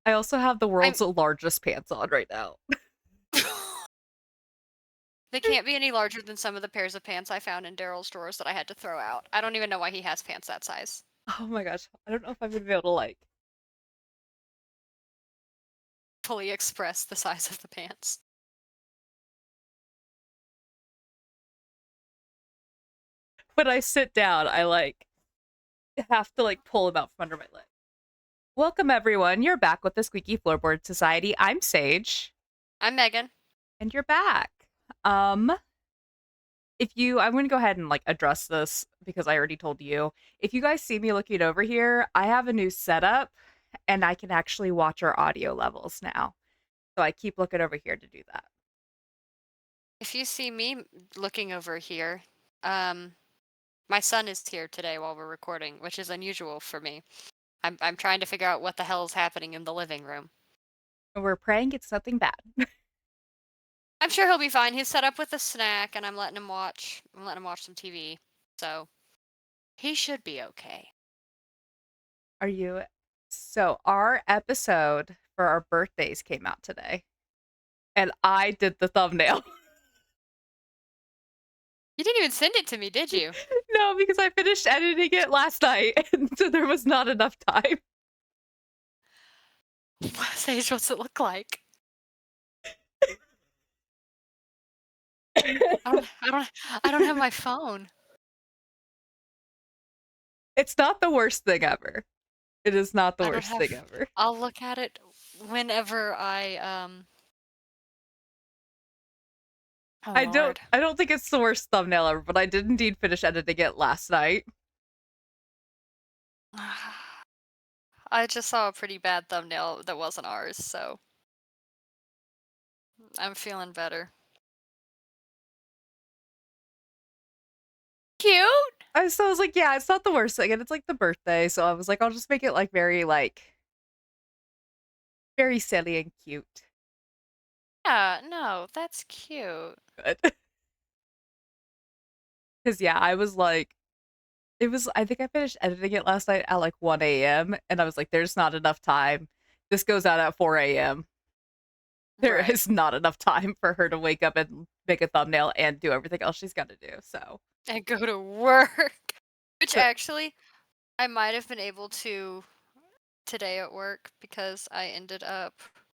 I also have the I'm world's largest pants on right now. They can't be any larger than some of the pairs of pants I found in Daryl's drawers that I had to throw out. I don't even know why he has pants that size. Oh my gosh. I don't know if I'm gonna be able to like Fully express the size of the pants. when I sit down, I like have to like pull them out from under my leg. Welcome everyone. You're back with the Squeaky Floorboard Society. I'm Sage. I'm Megan. And you're back. Um I'm gonna go ahead and like address this because I already told you. If you guys see me looking over here, I have a new setup and I can actually watch our audio levels now. So I keep looking over here to do that. If you see me looking over here, my son is here today while we're recording, which is unusual for me. I'm trying to figure out what the hell is happening in the living room. And we're praying it's something bad. I'm sure he'll be fine. He's set up with a snack, and I'm letting him watch. I'm letting him watch some TV, so he should be okay. Are you So our episode for our birthdays came out today. And I did the thumbnail. You didn't even send it to me, did you? No, because I finished editing it last night, and so there was not enough time. Sage, what's it look like? I don't have my phone. It's not the worst thing ever. It is not the I don't worst thing have. ever. I'll look at it whenever Oh I don't Lord. I don't think it's the worst thumbnail ever, but I did indeed finish editing it last night. I just saw a pretty bad thumbnail that wasn't ours, so I'm feeling better. Cute. So I was like, yeah, it's not the worst thing, and it's like the birthday, so I was like, I'll just make it like very silly and cute. Yeah, no, that's cute. Because yeah, I was like, I think I finished editing it last night at like 1 a.m. and I was like, there's not enough time. This goes out at 4 a.m. There Right. is not enough time for her to wake up and make a thumbnail and do everything else she's got to do. So, And go to work. Which but, actually, I might have been able to today at work because I ended up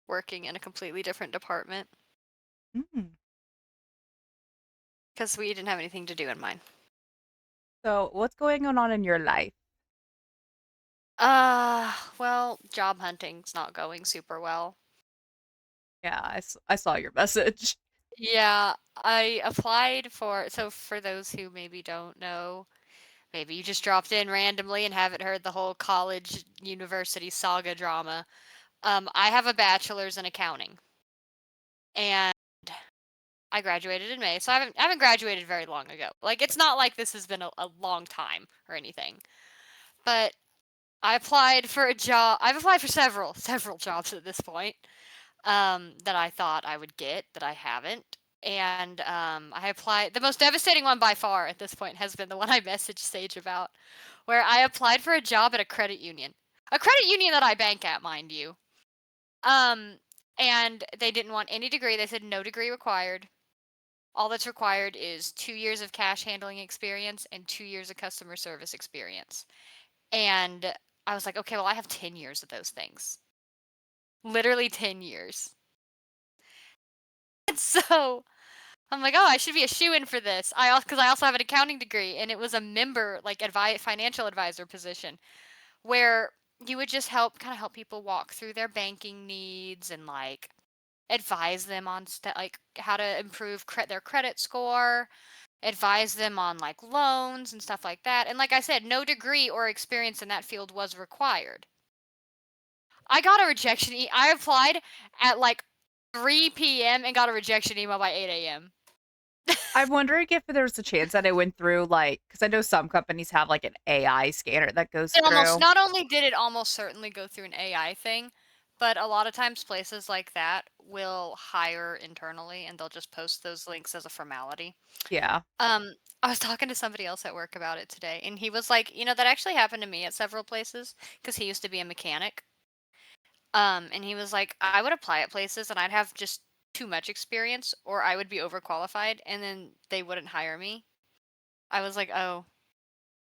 working in a completely different department mm. because we didn't have anything to do in mine. So what's going on in your life? Well, job hunting's not going super well. Yeah, I saw your message. Yeah, I applied so for those who maybe don't know, maybe you just dropped in randomly and haven't heard the whole college university saga drama. I have a bachelor's in accounting, and I graduated in May, so I haven't graduated very long ago. Like, it's not like this has been a long time or anything. But I applied for a job. I've applied for several jobs at this point, that I thought I would get that I haven't. And I applied. The most devastating one by far at this point has been the one I messaged Sage about, where I applied for a job at a credit union that I bank at, mind you. Um, and they didn't want any degree. They said no degree required. All that's required is 2 years of cash handling experience and 2 years of customer service experience. And I was like, okay, well, I have 10 years of those things. Literally 10 years. And so I'm like, oh, I should be a shoe-in for this. Because I also have an accounting degree, and it was a member, like, financial advisor position, where you would just kind of help people walk through their banking needs and like advise them on like how to improve their credit score, advise them on like loans and stuff like that. And like I said, no degree or experience in that field was required. I got a rejection. I applied at like 3 p.m. and got a rejection email by 8 a.m. I'm wondering if there's a chance that it went through like because I know some companies have like an AI scanner that goes It almost through. not only did it almost certainly go through an AI thing, but a lot of times places like that will hire internally and they'll just post those links as a formality. Yeah. I was talking to somebody else at work about it today, and he was like, that actually happened to me at several places because he used to be a mechanic. And he was like, I would apply at places and I'd have just too much experience or I would be overqualified and then they wouldn't hire me. I was like, oh,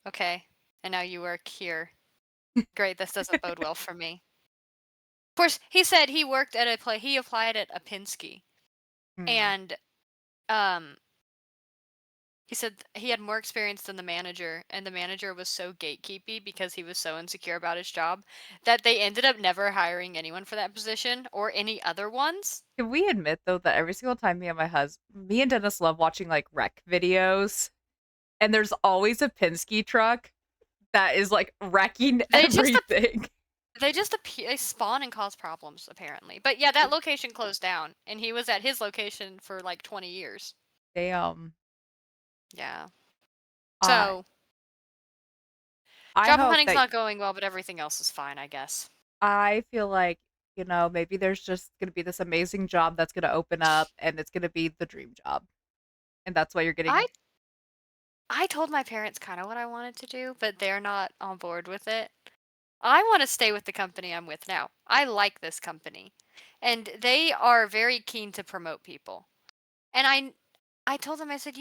okay. And now you work here. Great, this doesn't bode well for me. Of course, he said he worked at he applied at a Penske. Mm. And he said he had more experience than the manager, and the manager was so gatekeepy because he was so insecure about his job that they ended up never hiring anyone for that position or any other ones. Can we admit though that every single time me and Dennis love watching like wreck videos, and there's always a Penske truck that is like wrecking They just everything. they spawn and cause problems apparently. But yeah, that location closed down, and he was at his location for like 20 years. Damn. Yeah. I So I job hope hunting's that not going well, but everything else is fine, I guess. I feel like, maybe there's just gonna be this amazing job that's gonna open up and it's gonna be the dream job. And that's why you're I getting I told my parents kind of what I wanted to do, but they're not on board with it. I want to stay with the company I'm with now. I like this company. And they are very keen to promote people. And I told them I said,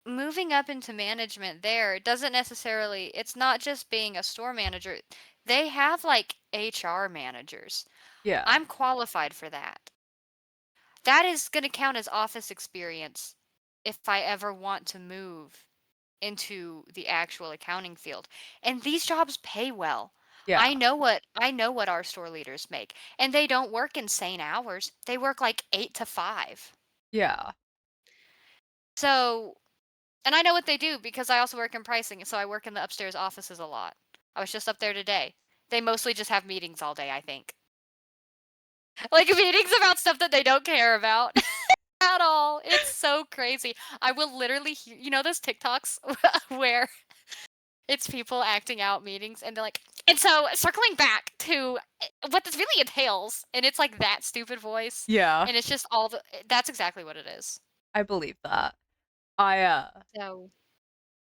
moving up into management there doesn't necessarily it's not just being a store manager. They have like HR managers. yeah. I'm qualified for that. That is going to count as office experience if I ever want to move into the actual accounting field. And these jobs pay well. Yeah. I know what our store leaders make. And they don't work insane hours. They work like 8 to 5. Yeah. So, and I know what they do because I also work in pricing, so I work in the upstairs offices a lot. I was just up there today. They mostly just have meetings all day, I think. Like meetings about stuff that they don't care about at all. It's so crazy. I will literally hear, those TikToks where it's people acting out meetings and they're like, and so circling back to what this really entails, and it's like that stupid voice, Yeah. and it's just that's exactly what it is. I believe that. I So,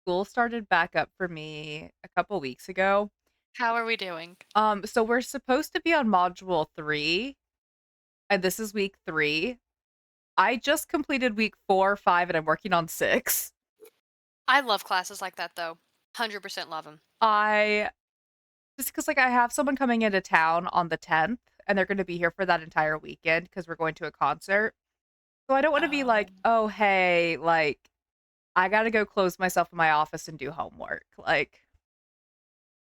School started back up for me a couple weeks ago. how are we doing? So we're supposed to be on module 3, and this is week 3. I just completed week 4, 5, and I'm working on 6. I love classes like that though. 100% love them. I Just because like I have someone coming into town on the 10th, and they're going to be here for that entire weekend because we're going to a concert. So I don't want to be Oh, like, oh hey, like I got to go close myself in my office and do homework. Like,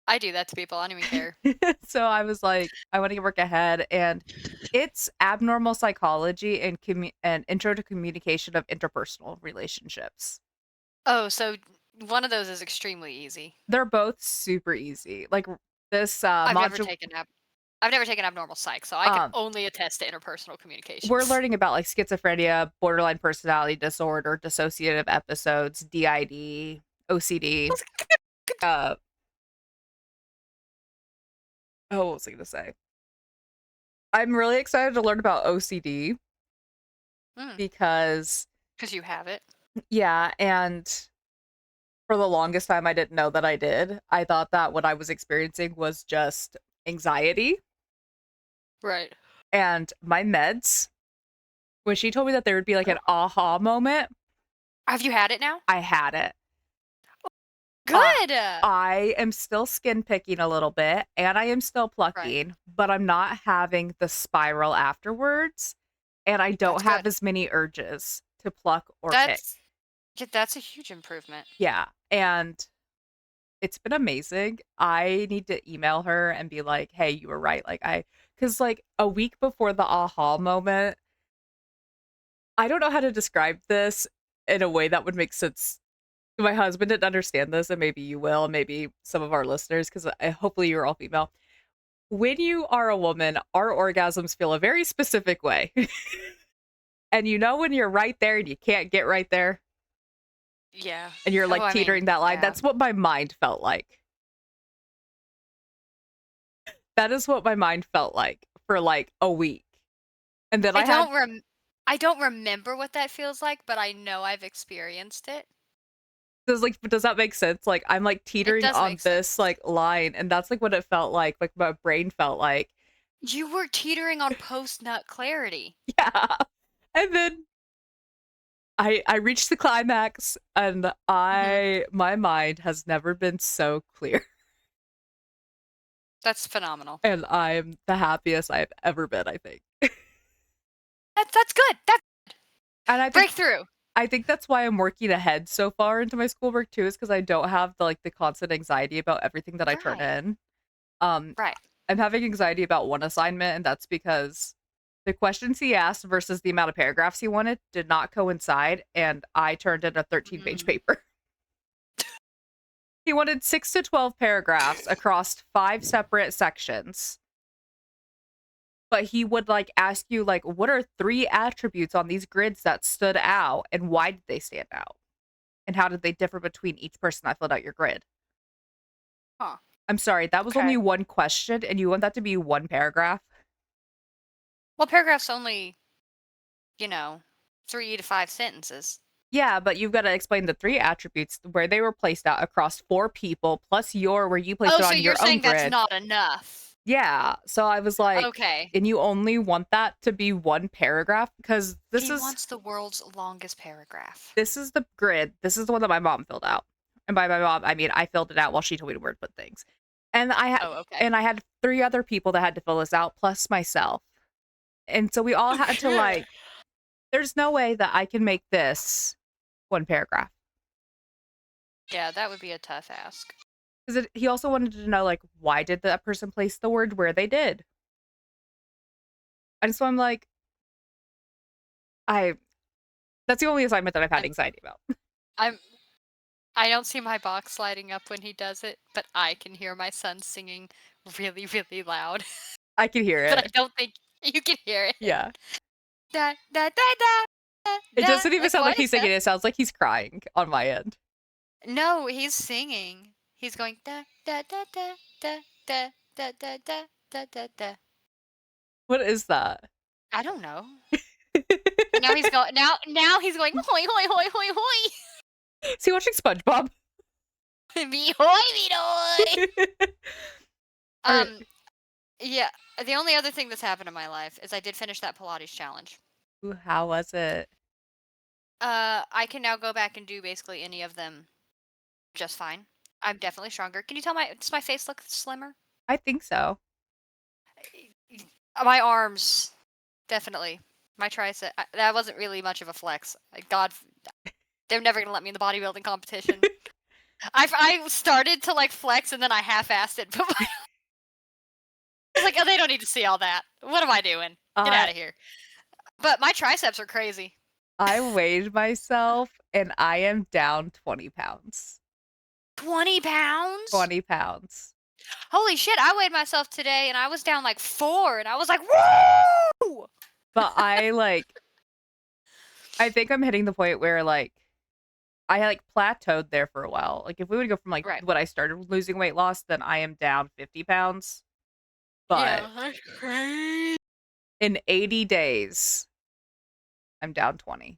I do that to people. I don't even care. so I was like, I want to work ahead, and it's abnormal psychology and intro to communication of interpersonal relationships. Oh, so one of those is extremely easy. They're both super easy. Like this I've never module, taken I've never taken abnormal psych, so I can um, only attest to interpersonal we're communications. learning about like schizophrenia, borderline personality disorder, dissociative episodes, DID, OCD. Uh, oh, what was I gonna say? I'm really excited to learn about OCD Mm, because, because you have it. yeah, and for the longest time, I didn't know that I did. I thought that what I was experiencing was just anxiety, Right. and my meds. When she told me that there would be like an aha moment, Have you had it now? I had it. Uh, Good. I am still skin picking a little bit and I am still Right. plucking, but I'm not having the spiral afterwards. And I don't That's have good. as many urges to pluck or pick. That's yeah, that's a huge improvement. Yeah. And it's been amazing. I need to email her and be like, hey, you were right. Because like a week before the aha moment, I don't know how to describe this in a way that would make sense. My husband didn't understand this, and maybe you will, maybe some of our listeners, because hopefully you're all female. When you are a woman, our orgasms feel a very specific way. And when you're right there and you can't get right there, Yeah. and you're Oh, like I mean, teetering that line, yeah. that's what my mind felt like. That is what my mind felt like for like a week. And then I I had don't rem I don't remember what that feels like, but I know I've experienced it. does that make sense? Like I'm like It teetering does on make this sense. like line, and that's like what it felt like my brain felt like. You were teetering on post-nut clarity. Yeah. And then I reached the climax and Mhm. my mind has never been so clear. That's phenomenal. And I'm the happiest I've ever been, I think. That's good. That And breakthrough. I think that's why I'm working ahead so far into my schoolwork too, is because I don't have the constant anxiety about everything that I turn Right. in. Um, Right. I'm having anxiety about one assignment, and that's because the questions he asked versus the amount of paragraphs he wanted did not coincide, and I turned in a 13-page Mm. paper. He wanted 6 to 12 paragraphs across 5 separate sections. But he would ask you what are 3 attributes on these grids that stood out and why did they stand out? And how did they differ between each person that filled out your grid? Huh. I'm sorry, that was only Okay. one question and you want that to be one paragraph? Well, paragraph's only, you know, 3 to 5 sentences. Yeah, but you've got to explain the 3 attributes where they were placed out across 4 people plus where you placed Oh, it so on you're your own saying that's grid. not enough. Yeah, so I was like, Okay. and you only want that to be one paragraph because He wants the world's longest paragraph. this is the grid. This is the one that my mom filled out. And by my mom, I mean I filled it out while she told me to word put things. And Oh, okay. I had 3 other people that had to fill this out plus myself. And so we all had to Okay. there's no way that I can make this one paragraph. Yeah, that would be a tough ask. Because he also wanted to know why did that person place the word where they did. And so I'm like, I that's the only assignment that I've had I'm anxiety about. I'm I don't see my box lighting up when he does it, but I can hear my son singing really, really loud. I can hear But I it. don't think you can hear it. Yeah. Da da da da da It da. doesn't even Like sound like what he's is that? singing. It sounds like he's crying on my end. No, he's singing. He's going da da da da da da da da da da da da. What is that? I don't know. Now he's going. Now he's going. Hoi hoi hoi hoi hoi. Is he watching SpongeBob? Me hoi me hoi. Or Um. Yeah. The only other thing that's happened in my life is I did finish that Pilates challenge. ooh, how was it? I can now go back and do basically any of them just fine. I'm definitely stronger. Can you tell does my face look slimmer? I think so. My arms, definitely. My tricep. That wasn't really much of a flex. God, they're never gonna let me in the bodybuilding competition. I started to flex and then I half-assed it, but I was like, oh, they don't need to see all that. What am I doing? Get out I of here. But my triceps are crazy. I weighed myself and I am down 20 pounds. 20 pounds? 20 pounds. Holy shit! I weighed myself today and I was down like 4, and I was like, woo! But I think I'm hitting the point where I plateaued there for a while. If we would go from Right. when I started losing weight loss, then I am down 50 pounds. But Yeah, that's crazy. in 80 days, I'm down 20.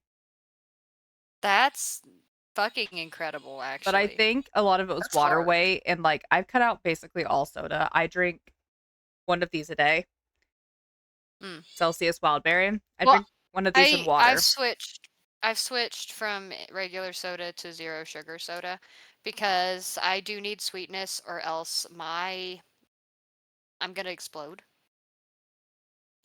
That's fucking incredible, But I actually. think a lot of it was That's water hard. weight and I've cut out basically all soda. I drink one of these a day. Mm. Celsius Wildberry. I Well, drink one of these in I've water. switched. I've switched from regular soda to zero sugar soda because I do need sweetness, or else I'm gonna explode.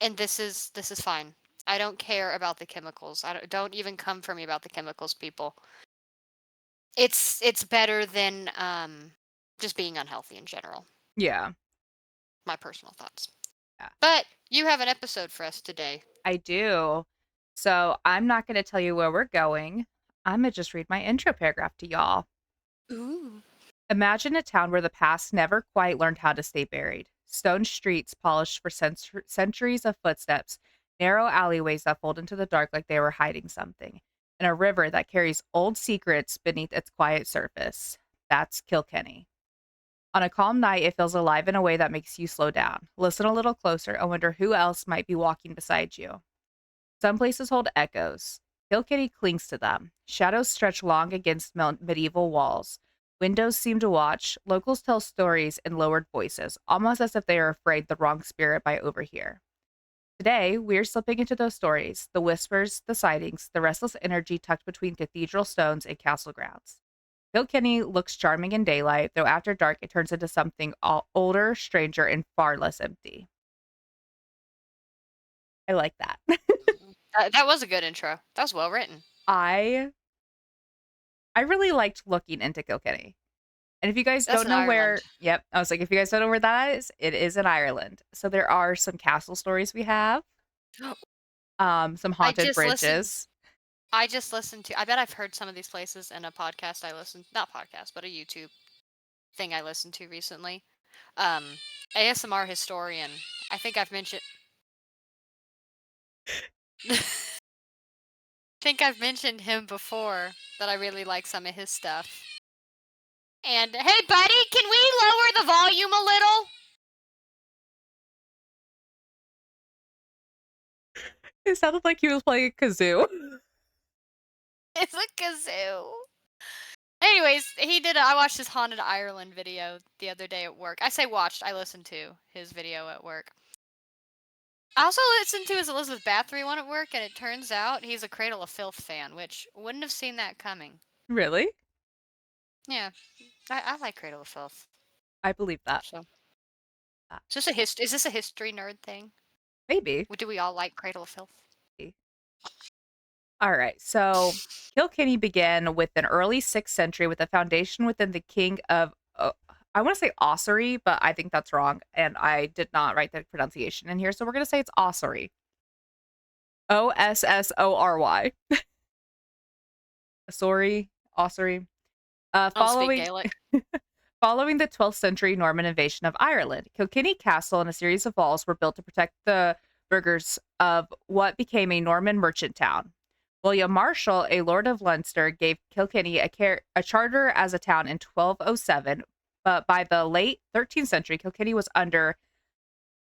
And this is fine. I don't care about the chemicals. Don't even come for me about the chemicals, people. It's better than just being unhealthy in general. Yeah. My personal thoughts. Yeah. But you have an episode for us today. I do. So I'm not going to tell you where we're going. I'm going to just read my intro paragraph to y'all. Ooh. Imagine a town where the past never quite learned how to stay buried. Stone streets polished for centuries of footsteps, narrow alleyways that fold into the dark like they were hiding something, and a river that carries old secrets beneath its quiet surface. That's Kilkenny. On a calm night, it feels alive in a way that makes you slow down, listen a little closer, and wonder who else might be walking beside you. Some places hold echoes. Kilkenny clings to them. Shadows stretch long against medieval walls. Windows seem to watch. Locals tell stories in lowered voices, almost as if they are afraid the wrong spirit might overhear. Today, we're slipping into those stories, the whispers, the sightings, the restless energy tucked between cathedral stones and castle grounds. Kilkenny looks charming in daylight, though after dark it turns into something older, stranger, and far less empty. I like that. That was a good intro. That was well written. I I really liked looking into Kilkenny. And if you guys That's don't in know Ireland. where, yep, I was like, if you guys don't know where that is, it is in Ireland. So there are some castle stories we have, some I haunted just listened. bridges. I just listened to. I bet I've heard some of these places in a podcast I listened. Not podcast, but a YouTube thing I listened to recently. Um, ASMR historian. I think I've mentioned. think I've mentioned him before that I really like some of his stuff. And hey, buddy, can we lower the volume a little? It sounded like he was playing a kazoo. It's a kazoo. Anyways, he did. I watched his haunted Ireland video the other day at work. I say watched. I listened to his video at work. I also listened to his Elizabeth Bathory one at work, and it turns out he's a Cradle of Filth fan, which wouldn't have seen that coming. Really? Yeah, I like Cradle of Filth. I believe that. So, Uh, is this a history nerd thing? Maybe. Do we all like Cradle of Filth? All right. So Kilkenny began with an early 6th century with a foundation within the king of, I want to say Ossory, but I think that's wrong. And I did not write the pronunciation in here. So we're going to say it's Ossory. Ossory. Sorry, Ossory. I don't speak Following Gaelic. Following the 12th century Norman invasion of Ireland, Kilkenny Castle and a series of walls were built to protect the burghers of what became a Norman merchant town. William Marshall, a lord of Leinster, gave Kilkenny a charter as a town in 1207, but by the late 13th century, Kilkenny was under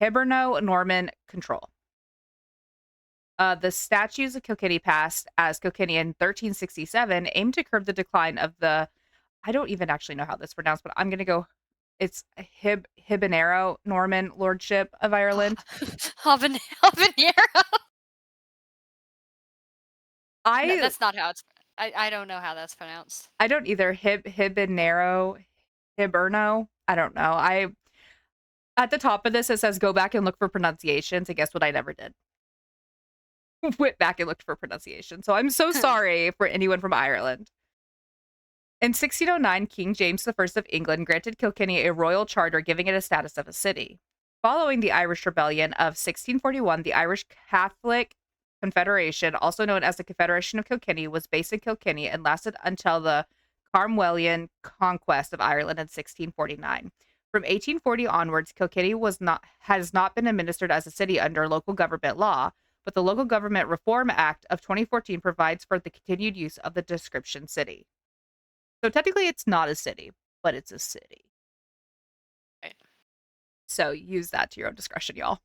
Hiberno Norman control. The Statutes of Kilkenny passed as Kilkenny in 1367 aimed to curb the decline of the, I don't even actually know how this is pronounced, but I'm going to go, it's Hiberno Norman lordship of Ireland. Habanero. No, I that's not how it's. I don't know how that's pronounced. I don't either. Hiberno. I don't know. I At the top of this it says go back and look for pronunciations. And guess what? I never did. Went back and looked for pronunciation. So I'm so sorry for anyone from Ireland. In 1609, King James I of England granted Kilkenny a royal charter giving it a status of a city. Following the Irish Rebellion of 1641, the Irish Catholic Confederation, also known as the Confederation of Kilkenny, was based in Kilkenny and lasted until the Cromwellian conquest of Ireland in 1649. From 1840 onwards, Kilkenny has not been administered as a city under local government law, but the Local Government Reform Act of 2014 provides for the continued use of the description city. So technically it's not a city, but it's a city. Right. So use that to your own discretion, y'all.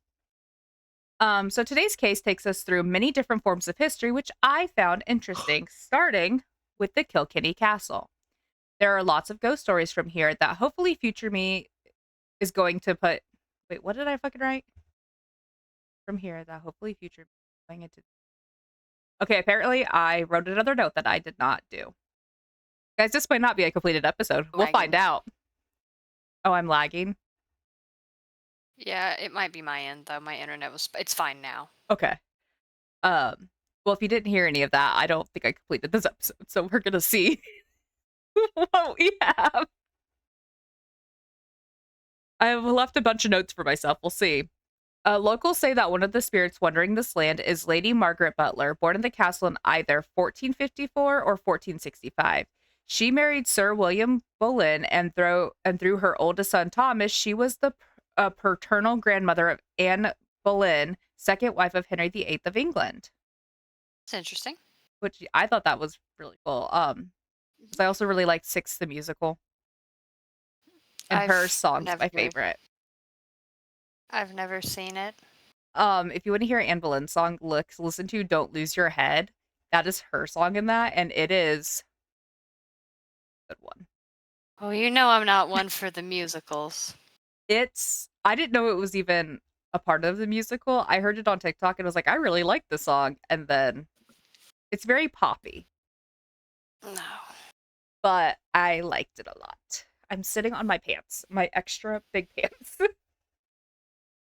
So today's case takes us through many different forms of history, which I found interesting, starting with the Kilkenny Castle. There are lots of ghost stories from here that hopefully future me is going to put. Wait, what did I fucking write? From here that hopefully future me is going into. Okay, apparently I wrote another note that I did not do. Guys, this might not be a completed episode. We'll find Lagging. out. Oh, I'm lagging. Yeah, it might be my end though. My internet was. It's fine now. Okay. Well, if you didn't hear any of that, I don't think I completed this episode, so we're gonna see what we have. I've left a bunch of notes for myself. We'll see. Locals say that one of the spirits wandering this land is Lady Margaret Butler, born in the castle in either 1454 or 1465. She married Sir William Boleyn, and through her oldest son Thomas, she was the paternal grandmother of Anne Boleyn, second wife of Henry VIII of England. It's interesting. Which I thought that was really cool. 'Cause I also really liked Six the musical, and her song's my favorite. I've never seen it. If you want to hear Anne Boleyn's song, listen to "Don't Lose Your Head." That is her song in that, and it is a good one. Oh, you know I'm not one for the musicals. I didn't know it was even a part of the musical. I heard it on TikTok and was like, I really like the song. And then it's very poppy, No. but I liked it a lot. I'm sitting on my pants, my extra big pants.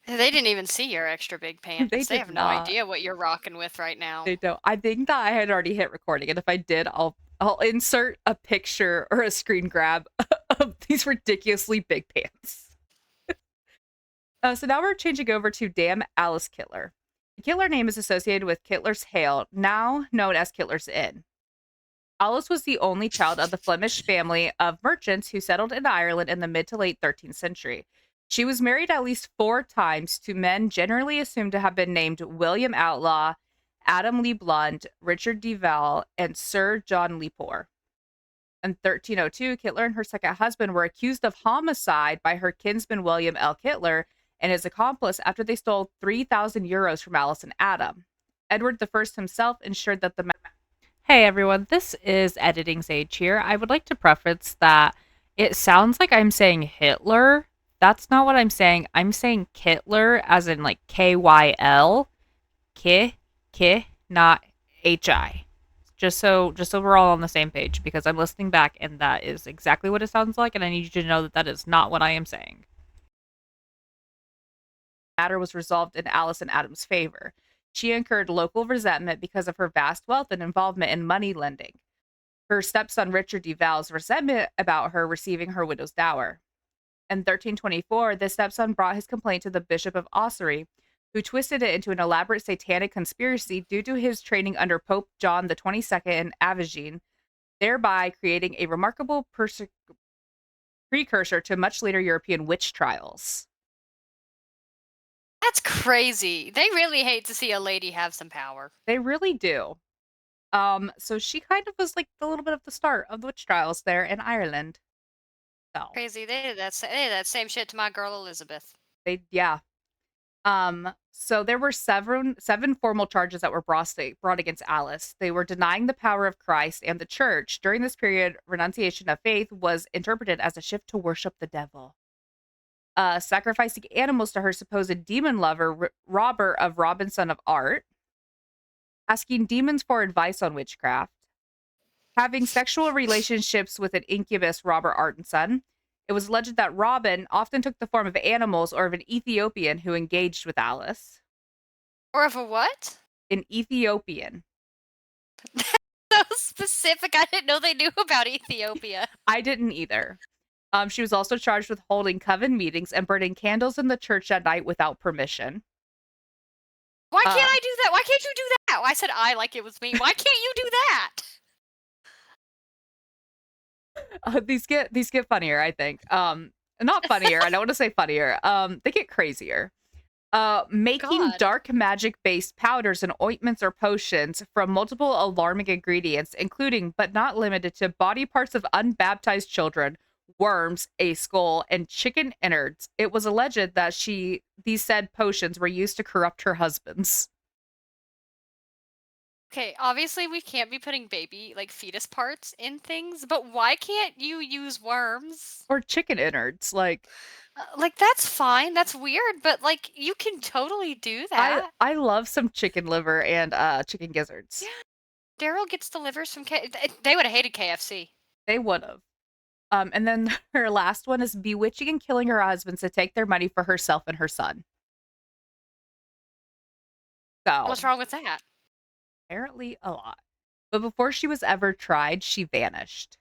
They didn't even see your extra big They pants. They did have no not. idea what you're rocking with right now. They don't. I think that I had already hit recording, and if I did, I'll insert a picture or a screen grab of these ridiculously big pants. So now we're changing over to Damn Alice Kittler. The Kittler name is associated with Kittler's Hale, now known as Kittler's Inn. Alice was the only child of the Flemish family of merchants who settled in Ireland in the mid to late 13th century. She was married at least 4 times to men generally assumed to have been named William Outlaw, Adam Lee Blunt, Richard de Val, and Sir John Lepore. In 1302, Kittler and her second husband were accused of homicide by her kinsman William L. Kittler and his accomplice after they stole 3,000 euros from Alice and Adam. Edward I himself ensured that the Hey everyone, this is Editing Sage here. I would like to preface that it sounds like I'm saying Hitler. That's not what I'm saying. I'm saying Kittler as in like Kyl, K, not Hi. Just so we're all on the same page because I'm listening back and that is exactly what it sounds like and I need you to know that that is not what I am saying. The matter was resolved in Alice and Adam's favor. She incurred local resentment because of her vast wealth and involvement in money lending. Her stepson Richard de Val's resentment about her receiving her widow's dower. In 1324, the stepson brought his complaint to the Bishop of Ossory, who twisted it into an elaborate satanic conspiracy due to his training under Pope John the 22nd in Avignon, thereby creating a remarkable precursor to much later European witch trials. That's crazy. They really hate to see a lady have some power. They really do. So she kind of was like a little bit of the start of the witch trials there in Ireland. So Crazy. They did that same shit to my girl Elizabeth. yeah. So there were seven formal charges that were brought against Alice. They were denying the power of Christ and the church. During this period, renunciation of faith was interpreted as a shift to worship the devil. Sacrificing animals to her supposed demon lover, Robert of Robinson of Art, asking demons for advice on witchcraft, having sexual relationships with an incubus, Robert Artenson. It was alleged that Robin often took the form of animals or of an Ethiopian who engaged with Alice. Or of a what? An Ethiopian. So specific. I didn't know they knew about Ethiopia. I didn't either. She was also charged with holding coven meetings and burning candles in the church at night without permission. Why can't Uh, I do that? Why can't you do that? I said I like it was me. Why can't you do that? these get funnier, I think. Not funnier. I don't want to say funnier. They get crazier. Making God. dark magic based powders and ointments or potions from multiple alarming ingredients, including but not limited to body parts of unbaptized children, worms, a skull, and chicken innards. It was alleged that these said potions were used to corrupt her husbands. Okay, obviously we can't be putting baby, like fetus parts in things, but why can't you use worms? Or chicken innards. Like Like, that's fine. That's weird, but like, you can totally do I that. I love some chicken liver and chicken gizzards. Yeah. Daryl gets the livers from They would have hated KFC. They would have. And then her last one is bewitching and killing her husbands to take their money for herself and her son. So What's wrong with that? apparently a lot. But before she was ever tried, she vanished.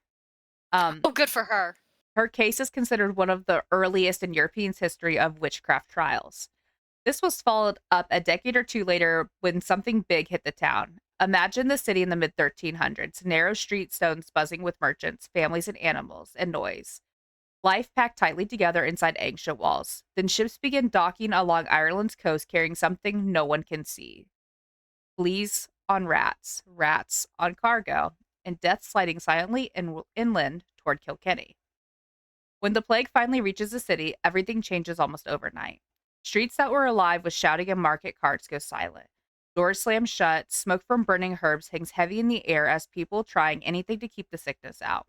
Um, Oh, good for her. Her case is considered one of the earliest in Europe's history of witchcraft trials. This was followed up a decade or two later when something big hit the town. Imagine the city in the mid 1300s, narrow street stones buzzing with merchants, families, and animals, and noise. Life packed tightly together inside ancient walls. Then ships began docking along Ireland's coast carrying something no one can see. Fleas on rats, rats on cargo, and death sliding silently inland toward Kilkenny. When the plague finally reaches the city, everything changes almost overnight. Streets that were alive with shouting and market carts go silent. Doors slam shut, smoke from burning herbs hangs heavy in the air as people trying anything to keep the sickness out.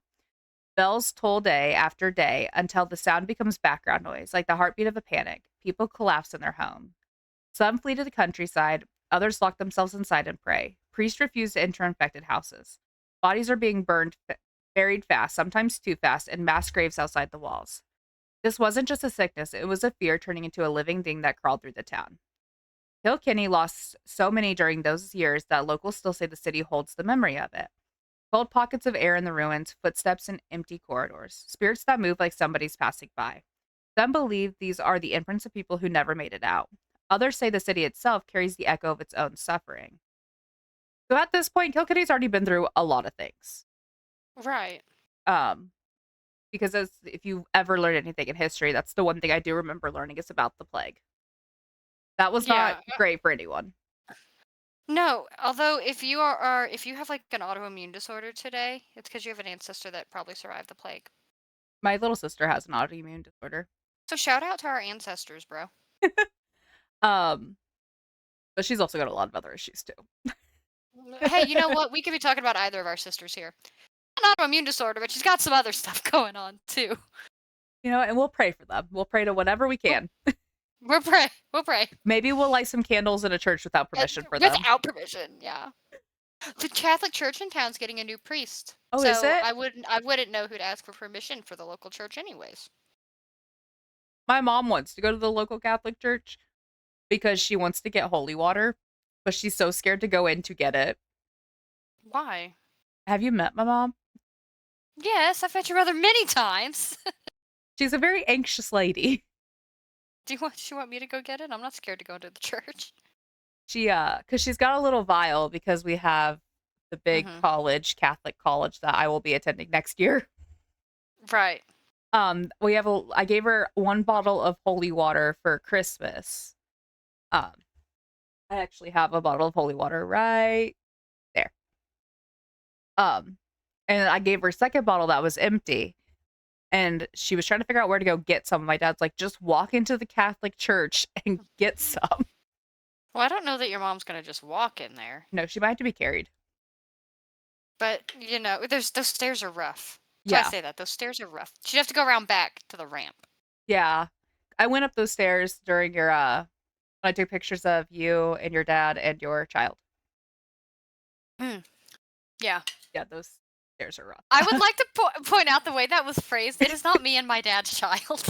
Bells toll day after day until the sound becomes background noise, like the heartbeat of a panic. People collapse in their home. Some flee to the countryside, others lock themselves inside and pray. Priests refuse to enter infected houses. Bodies are being buried fast, sometimes too fast, in mass graves outside the walls. This wasn't just a sickness, it was a fear turning into a living thing that crawled through the town. Kilkenny lost so many during those years that locals still say the city holds the memory of it. Cold pockets of air in the ruins, footsteps in empty corridors, spirits that move like somebody's passing by. Some believe these are the imprints of people who never made it out. Others say the city itself carries the echo of its own suffering. So at this point, Kilkenny's already been through a lot of things. Right. Um, because if you ever learned anything in history, that's the one thing I do remember learning is about the plague. That was not Yeah. great for anyone. No, although if you have like an autoimmune disorder today, it's because you have an ancestor that probably survived the plague. My little sister has an autoimmune disorder. So shout out to our ancestors, bro. Um, but she's also got a lot of other issues too. Hey, you know what? We could be talking about either of our sisters here. An autoimmune disorder, but she's got some other stuff going on too. And we'll pray for them. We'll pray to whatever we can. We'll pray. We'll pray. Maybe we'll light some candles in a church without permission for them. Without permission, yeah. The Catholic Church in town's getting a new priest. Oh, is So it? I wouldn't know who to ask for permission for the local church anyways. My mom wants to go to the local Catholic church because she wants to get holy water, but she's so scared to go in to get it. Why? Have you met my mom? Yes, I've met your mother many times. She's a very anxious lady. Do you want me to go get it? I'm not scared to go to the church. Cuz she's got a little vial because we have the big Mhm. college, Catholic college that I will be attending next year. Right. I gave her one bottle of holy water for Christmas. Um, I actually have a bottle of holy water right there. Um, and I gave her a second bottle that was empty. And she was trying to figure out where to go get some. My dad's like, just walk into the Catholic church and get some. Well, I don't know that your mom's gonna just walk in there, No, she might have to be carried. but there's those stairs are rough. That's why I Yeah. say that. Those stairs are rough. She'd have to go around back to the ramp. Yeah. I went up those stairs during your when I took pictures of you and your dad and your child. Mm, yeah. Yeah, those stairs are rough. I would like to point out the way that was phrased. It is not me and my dad's child.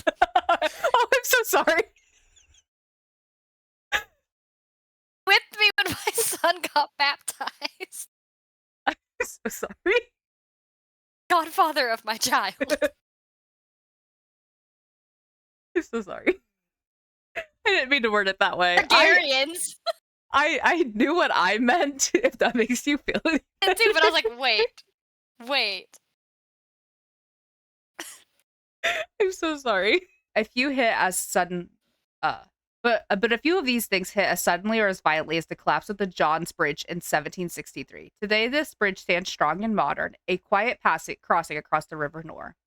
Oh, I'm so sorry. With me when my son got baptized. I'm so sorry. Godfather of my child. I'm so sorry. I didn't mean to word it that way. Targaryens. I knew what I meant, if that makes you feel it. Too, but I was like, wait. I'm so sorry. A few hit as sudden but a few of these things hit as suddenly or as violently as the collapse of the Johns Bridge in 1763. Today this bridge stands strong and modern, a quiet passage crossing across the River Nore.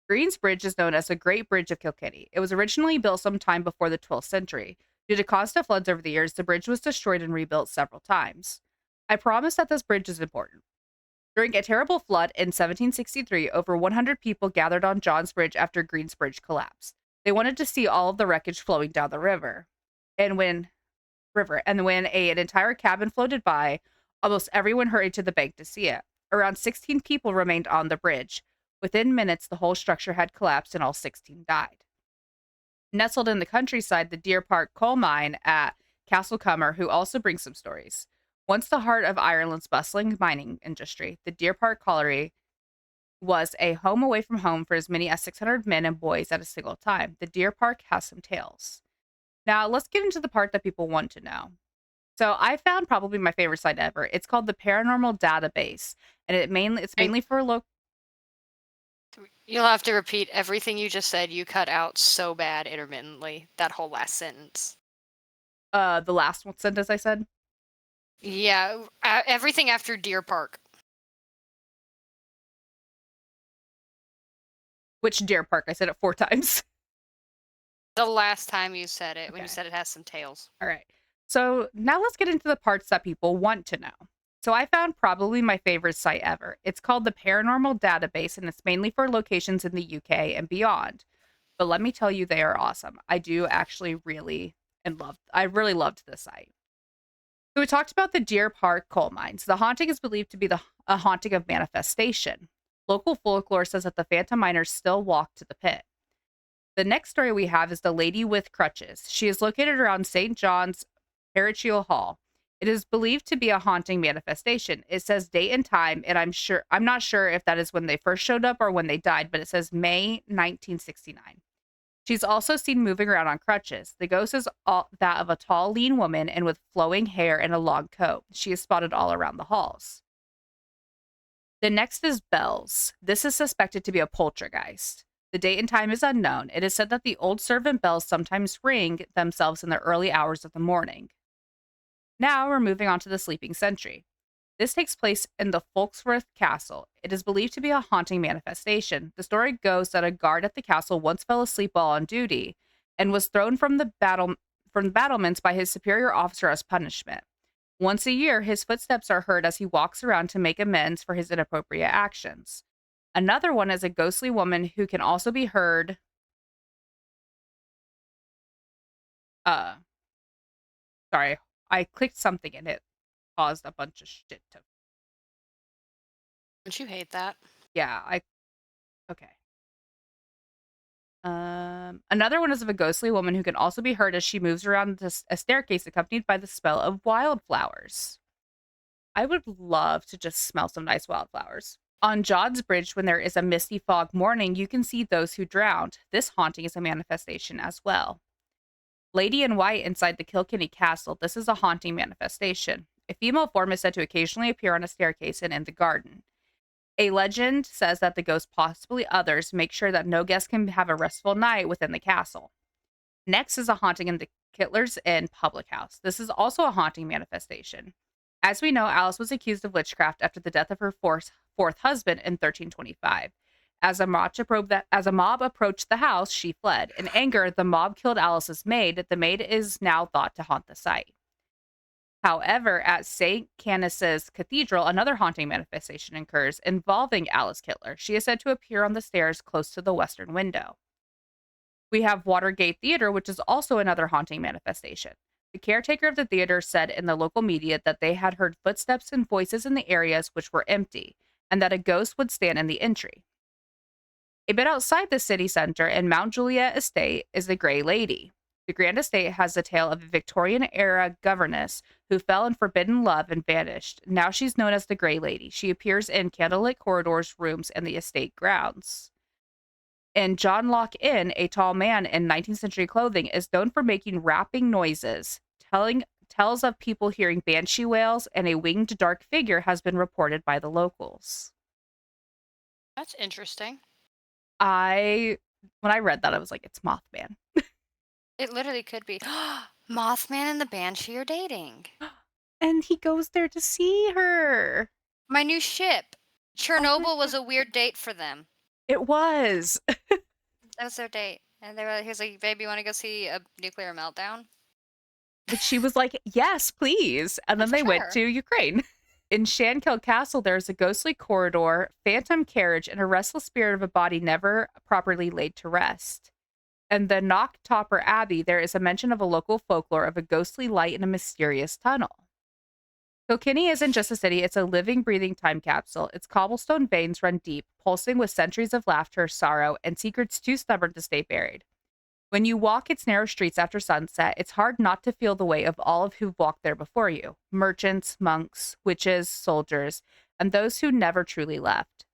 Green's Bridge is known as the Great Bridge of Kilkenny. It was originally built sometime before the 12th century. Due to constant floods over the years, the bridge was destroyed and rebuilt several times. I promise that this bridge is important. During a terrible flood in 1763, over 100 people gathered on John's Bridge after Green's Bridge collapsed. They wanted to see all of the wreckage flowing down the river. And when an entire cabin floated by, almost everyone hurried to the bank to see it. Around 16 people remained on the bridge. Within minutes, the whole structure had collapsed and all 16 died. Nestled in the countryside, the Deer Park coal mine at Castlecomer, who also brings some stories. Once the heart of Ireland's bustling mining industry, the Deer Park Colliery was a home away from home for as many as 600 men and boys at a single time. The Deer Park has some tales. Now, let's get into the part that people want to know. So, I found probably my favorite site ever. It's called the Paranormal Database, and it's mainly for You'll have to repeat everything you just said. You cut out so bad intermittently. That whole last sentence. the last one sentence I said. Yeah, everything after Deer Park. Which Deer Park? I said it 4 times. The last time you said it, when you Okay. said it has some tails. All right. So now let's get into the parts that people want to know. So I found probably my favorite site ever. It's called the Paranormal Database, and it's mainly for locations in the UK and beyond. But let me tell you, they are awesome. I do actually I really loved this site. So we talked about the Deer Park coal mines. The haunting is believed to be a haunting of manifestation. Local folklore says that the phantom miners still walk to the pit. The next story we have is the Lady with Crutches. She is located around St. John's Parochial Hall. It is believed to be a haunting manifestation. It says date and time, and I'm not sure if that is when they first showed up or when they died, but it says May 1969. She's also seen moving around on crutches. The ghost is that of a tall, lean woman and with flowing hair and a long coat. She is spotted all around the halls. The next is bells. This is suspected to be a poltergeist. The date and time is unknown. It is said that the old servant bells sometimes ring themselves in the early hours of the morning. Now we're moving on to the sleeping sentry. This takes place in the Folksworth Castle. It is believed to be a haunting manifestation. The story goes that a guard at the castle once fell asleep while on duty and was thrown from the battlements by his superior officer as punishment. Once a year, his footsteps are heard as he walks around to make amends for his inappropriate actions. Another one is a ghostly woman who can also be heard. Uh, Sorry, I clicked something and it caused a bunch of shit to. Don't you hate that? Yeah, okay. Another one is of a ghostly woman who can also be heard as she moves around a staircase accompanied by the smell of wildflowers. I would love to just smell some nice wildflowers. On John's Bridge, when there is a misty fog morning, you can see those who drowned. This haunting is a manifestation as well. Lady in White inside the Kilkenny Castle. This is a haunting manifestation. A female form is said to occasionally appear on a staircase and in the garden. A legend says that the ghost, possibly others, make sure that no guest can have a restful night within the castle. Next is a haunting in the Kittler's Inn public house. This is also a haunting manifestation. As we know, Alice was accused of witchcraft after the death of her fourth husband in 1325. As a mob approached the house, she fled. In anger, the mob killed Alice's maid. The maid is now thought to haunt the site. However, at St. Canice's Cathedral, another haunting manifestation occurs involving Alice Kittler. She is said to appear on the stairs close to the western window. We have Watergate Theater, which is also another haunting manifestation. The caretaker of the theater said in the local media that they had heard footsteps and voices in the areas which were empty, and that a ghost would stand in the entry. A bit outside the city center in Mount Juliet Estate is the Grey Lady. The Grand Estate has the tale of a Victorian-era governess who fell in forbidden love and vanished. Now she's known as the Grey Lady. She appears in candlelit corridors, rooms, and the estate grounds. In John Locke Inn, a tall man in 19th century clothing is known for making rapping noises, tells of people hearing banshee wails, and a winged dark figure has been reported by the locals. That's interesting. When I read that, I was like, it's Mothman. It literally could be. Mothman and the Banshee are dating. And he goes there to see her. My new ship. Chernobyl was a weird date for them. It was. That was their date. And they were like, he was like, babe, you want to go see a nuclear meltdown? And she was like, yes, please. And then they went to Ukraine. In Shankill Castle, there's a ghostly corridor, phantom carriage, and a restless spirit of a body never properly laid to rest. In the Knocktopper Abbey, there is a mention of a local folklore of a ghostly light in a mysterious tunnel. Kilkenny isn't just a city, it's a living, breathing time capsule. Its cobblestone veins run deep, pulsing with centuries of laughter, sorrow, and secrets too stubborn to stay buried. When you walk its narrow streets after sunset, it's hard not to feel the weight of all of who've walked there before you. Merchants, monks, witches, soldiers, and those who never truly left.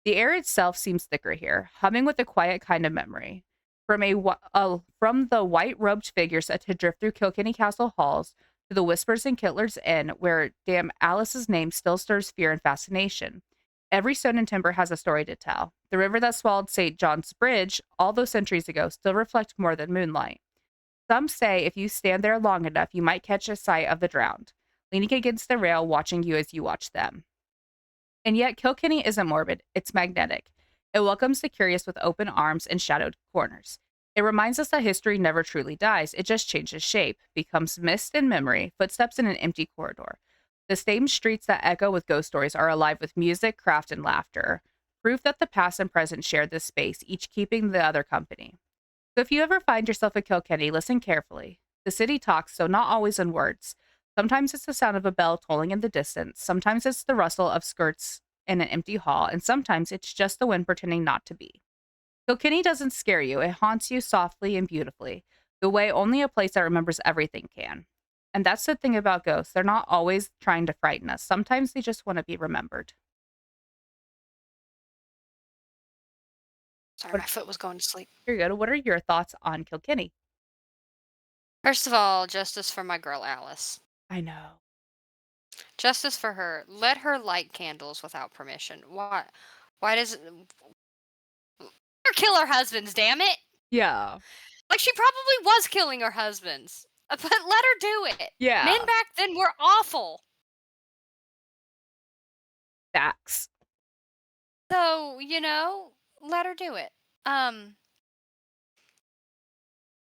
The air itself seems thicker here, humming with a quiet kind of memory. From the white-robed figures that had drift through Kilkenny Castle halls to the whispers in Kittler's Inn, where damn Alice's name still stirs fear and fascination. Every stone and timber has a story to tell. The river that swallowed St. John's Bridge all those centuries ago still reflects more than moonlight. Some say if you stand there long enough, you might catch a sight of the drowned, leaning against the rail, watching you as you watch them. And yet, Kilkenny isn't morbid, it's magnetic. It welcomes the curious with open arms and shadowed corners. It reminds us that history never truly dies, it just changes shape, becomes mist and memory, footsteps in an empty corridor. The same streets that echo with ghost stories are alive with music, craft, and laughter, proof that the past and present share this space, each keeping the other company. So if you ever find yourself at Kilkenny, listen carefully. The city talks, so not always in words. Sometimes it's the sound of a bell tolling in the distance, sometimes it's the rustle of skirts in an empty hall, and sometimes it's just the wind pretending not to be. Kilkenny doesn't scare you, it haunts you softly and beautifully, the way only a place that remembers everything can. And that's the thing about ghosts. They're not always trying to frighten us. Sometimes they just want to be remembered. Sorry, What my foot was going to sleep. Here you go. What are your thoughts on Kilkenny? First of all, justice for my girl Alice. I know. Justice for her. Let her light candles without permission. Why? Why does her kill her husbands? Damn it! Yeah. Like she probably was killing her husbands, but let her do it. Men Yeah. back then were awful. Facts. So, let her do it.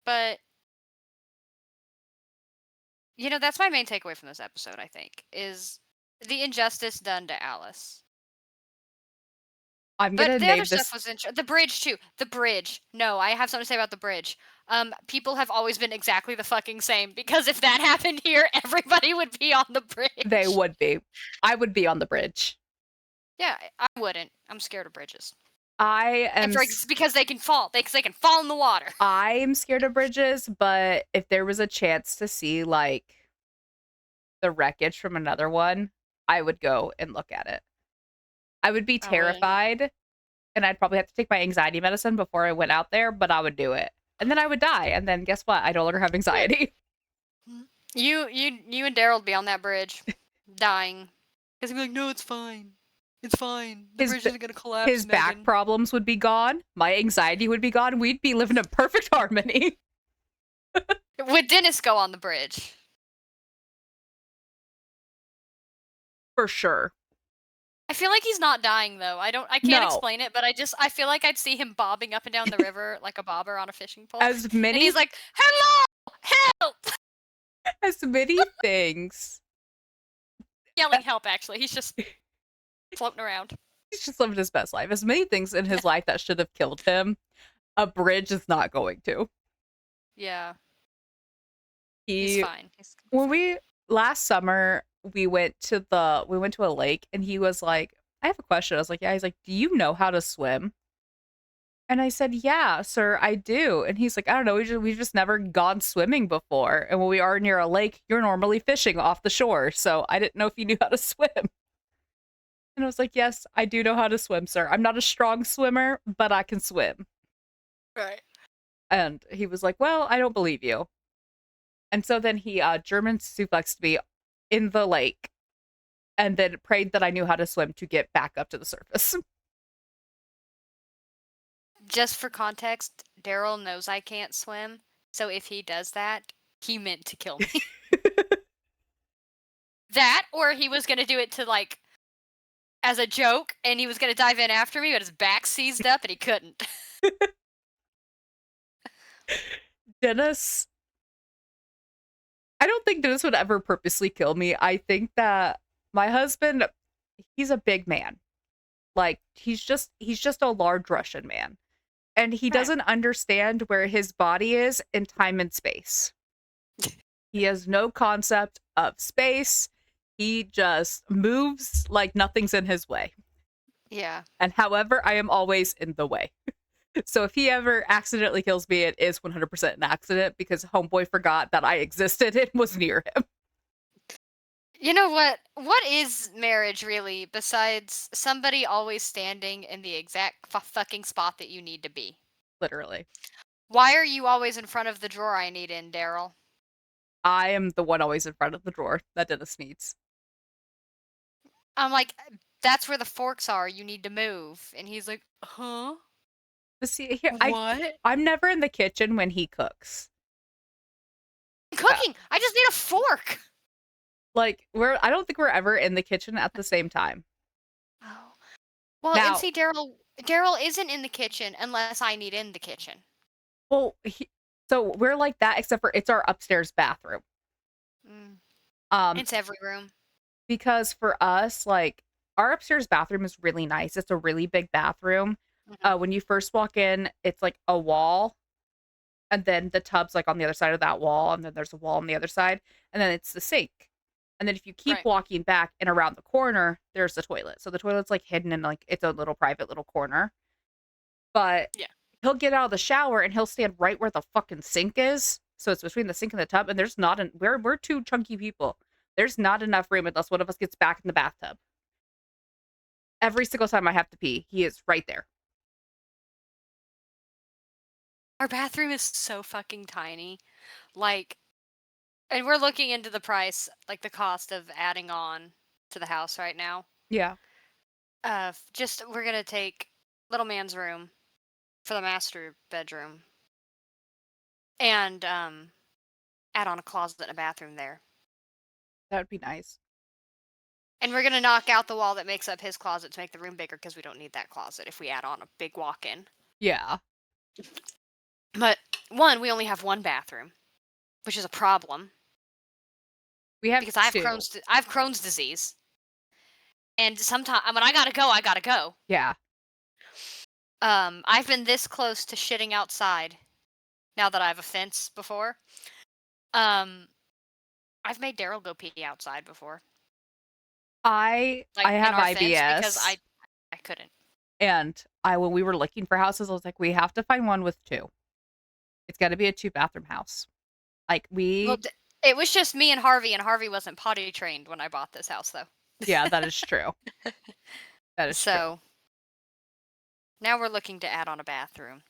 But that's my main takeaway from this episode, I think, is the injustice done to Alice. I'm But gonna the other name stuff this. was the bridge too. The bridge. No, I have something to say about the bridge. People have always been exactly the fucking same because if that happened here, everybody would be on the They bridge. would be. I would be on the bridge. Yeah, I wouldn't. I'm scared of bridges. I And am. because they can fall. Because they can fall in the water. I'm scared of bridges, but if there was a chance to see like the wreckage from another one, I would go and look at it. I would be I wouldn't. terrified, and I'd probably have to take my anxiety medicine before I went out there, but I would do it. And then I would die, and then guess what? I no longer have Yeah. anxiety. You and Daryl would be on that bridge, dying. Because he'd be like, no, it's fine. It's fine. The His bridge isn't gonna collapse, his back Megan. problems would be gone. My anxiety would be gone. We'd be living in perfect harmony. Would Dennis go on the bridge? For sure. I feel like he's not dying though. I can't No. explain it, but I feel like I'd see him bobbing up and down the river like a bobber on a fishing pole. As And many he's like, "Hello! Help!" as many things. Yelling help actually. He's just floating around. He's just living his best life. As many things in his life that should have killed him, a bridge is not going to. Yeah. He's He fine. He's when fine. we last summer we went to a lake and he was like, I have a question. I was like, yeah. He's like, do you know how to swim? And I said, yeah, sir, I do. And he's like, I don't know, we've just never gone swimming before. And when we are near a lake, you're normally fishing off the shore. So I didn't know if you knew how to swim. And I was like, yes, I do know how to swim, sir. I'm not a strong swimmer, but I can swim. Right. And he was like, well, I don't believe you. And so then he German suplexed me in the lake and then prayed that I knew how to swim to get back up to the surface. Just for context, Daryl knows I can't swim, so if he does that, he meant to kill me. That, or he was gonna do it to like as a joke, and he was gonna dive in after me, but his back seized up and he couldn't. Dennis, I don't think Dennis would ever purposely kill me. I think that my husband, he's a big man. Like he's just a large Russian man. And he Right. doesn't understand where his body is in time and space. He has no concept of space. He just moves like nothing's in his way. Yeah. And however, I am always in the way. So if he ever accidentally kills me, it is 100% an accident because homeboy forgot that I existed and was near him. You know what? What is marriage really besides somebody always standing in the exact fucking spot that you need to be? Literally. Why are you always in front of the drawer I need in, Daryl? I am the one always in front of the drawer that Dennis needs. I'm like, that's where the forks are. You need to move. And he's like, huh? But see, here, What? I'm never in the kitchen when he cooks. I'm cooking. I just need a fork. Like, I don't think we're ever in the kitchen at the same time. Oh. Well, Now, and see, Daryl isn't in the kitchen unless I need in the kitchen. well, so we're like that, except for it's our upstairs bathroom. Mm. Um, It's every room. because for us, like our upstairs bathroom is really nice. It's a really big bathroom. Hmm. When you first walk in, it's like a wall, and then the tub's like on the other side of that wall, and then there's a wall on the other side, and then it's the sink. And then if you keep Right. walking back and around the corner, there's the toilet. So the toilet's like hidden in like it's a little private little corner. But Yeah. he'll get out of the shower and he'll stand right where the fucking sink is. So it's between the sink and the tub, and there's not an we're two chunky people. There's not enough room unless one of us gets back in the bathtub. Every single time I have to pee, he is right there. Our bathroom is so fucking tiny. Like, and we're looking into the price, like the cost of adding on to the house right now. Yeah, Just we're gonna take little man's room for the master bedroom and add on a closet and a bathroom there. that would be nice. And we're gonna knock out the wall that makes up his closet to make the room bigger because we don't need that closet if we add on a big walk-in. Yeah. But one, we only have one bathroom, which is a problem We have because I have two. Crohn's disease, and sometimes when I gotta go, I gotta go. Yeah. I've been this close to shitting outside now that I have a fence before. Um, I've made Daryl go pee outside before, I like in have our fence because IBS, I couldn't. and I when we were looking for houses, I was like, we have to find one with two. It's got to be a two bathroom house. Like Well, we it was just me and Harvey wasn't potty trained when I bought this house though. Yeah, that is true. That is true. So now we're looking to add on a bathroom.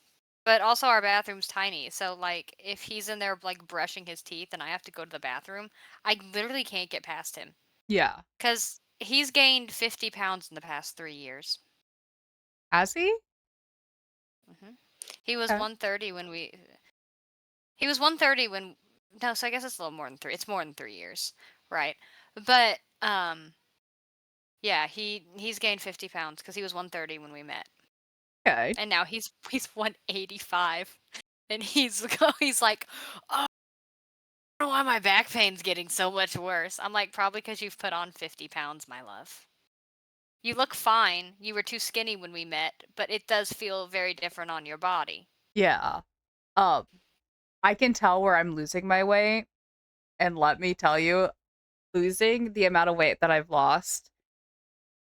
But also our bathroom's tiny, so like if he's in there like brushing his teeth and I have to go to the bathroom, I literally can't get past him Yeah. cuz he's gained 50 pounds in the past 3 years. Has he? Hmm. He was Okay. 130 when we He was 130 when no, so I guess it's a little more than 3. It's more than 3 years, right? But yeah, he's gained 50 pounds cuz he was 130 when we met. Okay. And now he's 185 and he's like, "Oh, I don't know why my back pain's getting so much worse." I'm like, "Probably because you've put on 50 pounds, my love. You look fine. You were too skinny when we met, but it does feel very different on your body." Yeah. Um, I can tell where I'm losing my weight, and let me tell you, losing the amount of weight that I've lost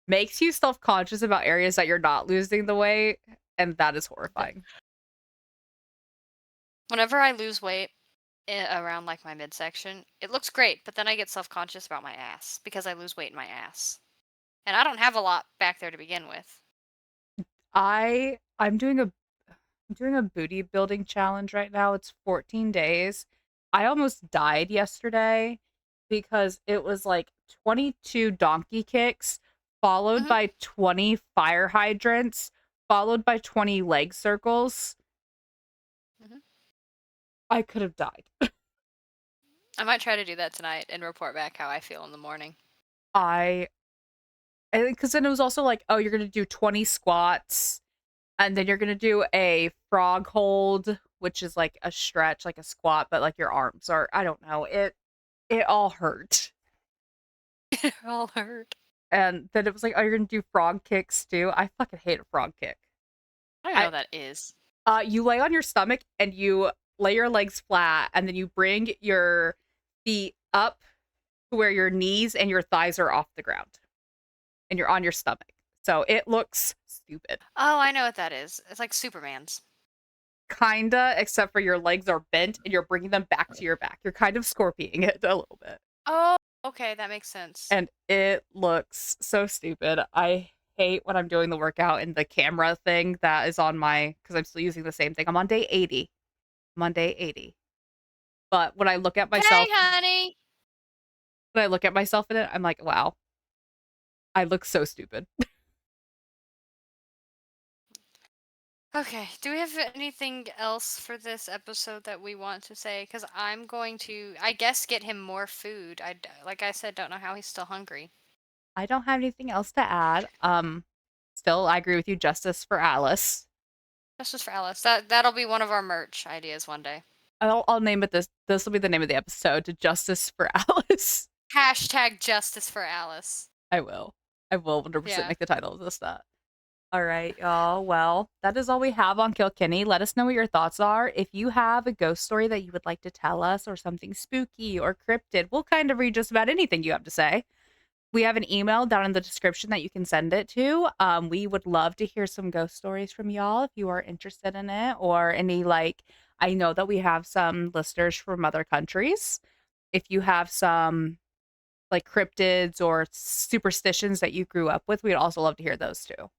makes you self-conscious about areas that you're not losing the weight, and that is horrifying. Whenever I lose weight around like my midsection, it looks great, but then I get self-conscious about my ass because I lose weight in my ass. And I don't have a lot back there to begin with. I'm doing a booty building challenge right now. It's 14 days. I almost died yesterday because it was like 22 donkey kicks, followed Hmm. by 20 fire hydrants, followed by 20 leg circles. Hmm. I could have died. I might try to do that tonight and report back how I feel in the morning. I, because then it was also like, oh, you're going to do 20 squats, and then you're going to do a frog hold, which is like a stretch, like a squat, but like your arms are, I don't know. It all hurt. It all hurt. And then it was like, oh, you're gonna do frog kicks too. I fucking hate a frog kick. I don't know I what that is. You lay on your stomach and you lay your legs flat, and then you bring your feet up to where your knees and your thighs are off the ground, and you're on your stomach. So it looks stupid, Oh, I know what that is. It's like Superman's. kinda, except for your legs are bent and you're bringing them back to your back. You're kind of scorpioning it a little bit, Oh, okay, that makes sense. and it looks so stupid. I hate when I'm doing the workout and the camera thing that is on my because I'm still using the same thing. I'm on day 80. I'm on day 80. But Okay, honey. when I look at myself in it, I'm like, wow, I look so stupid. Okay, do we have anything else for this episode that we want to say? Because I'm going to, I guess, get him more food. Like I said, don't know how he's still hungry. I don't have anything else to add. Still, I agree with you. Justice for Alice. That's just for Alice. That'll be one of our merch ideas one day. I'll name it this. This will be the name of the episode. Justice for Alice. Hashtag justice for Alice. I will. I will 100% Yeah. make the title of this that. All right, y'all. Well, that is all we have on Kilkenny. Let us know what your thoughts are. If you have a ghost story that you would like to tell us or something spooky or cryptid, we'll kind of read just about anything you have to say. We have an email down in the description that you can send it to. We would love to hear some ghost stories from y'all if you are interested in it or any like I know that we have some listeners from other countries. If you have some like cryptids or superstitions that you grew up with, we'd also love to hear those too.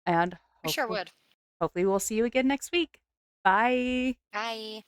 And We sure hopefully would. hopefully we'll see you again next week. Bye. Bye.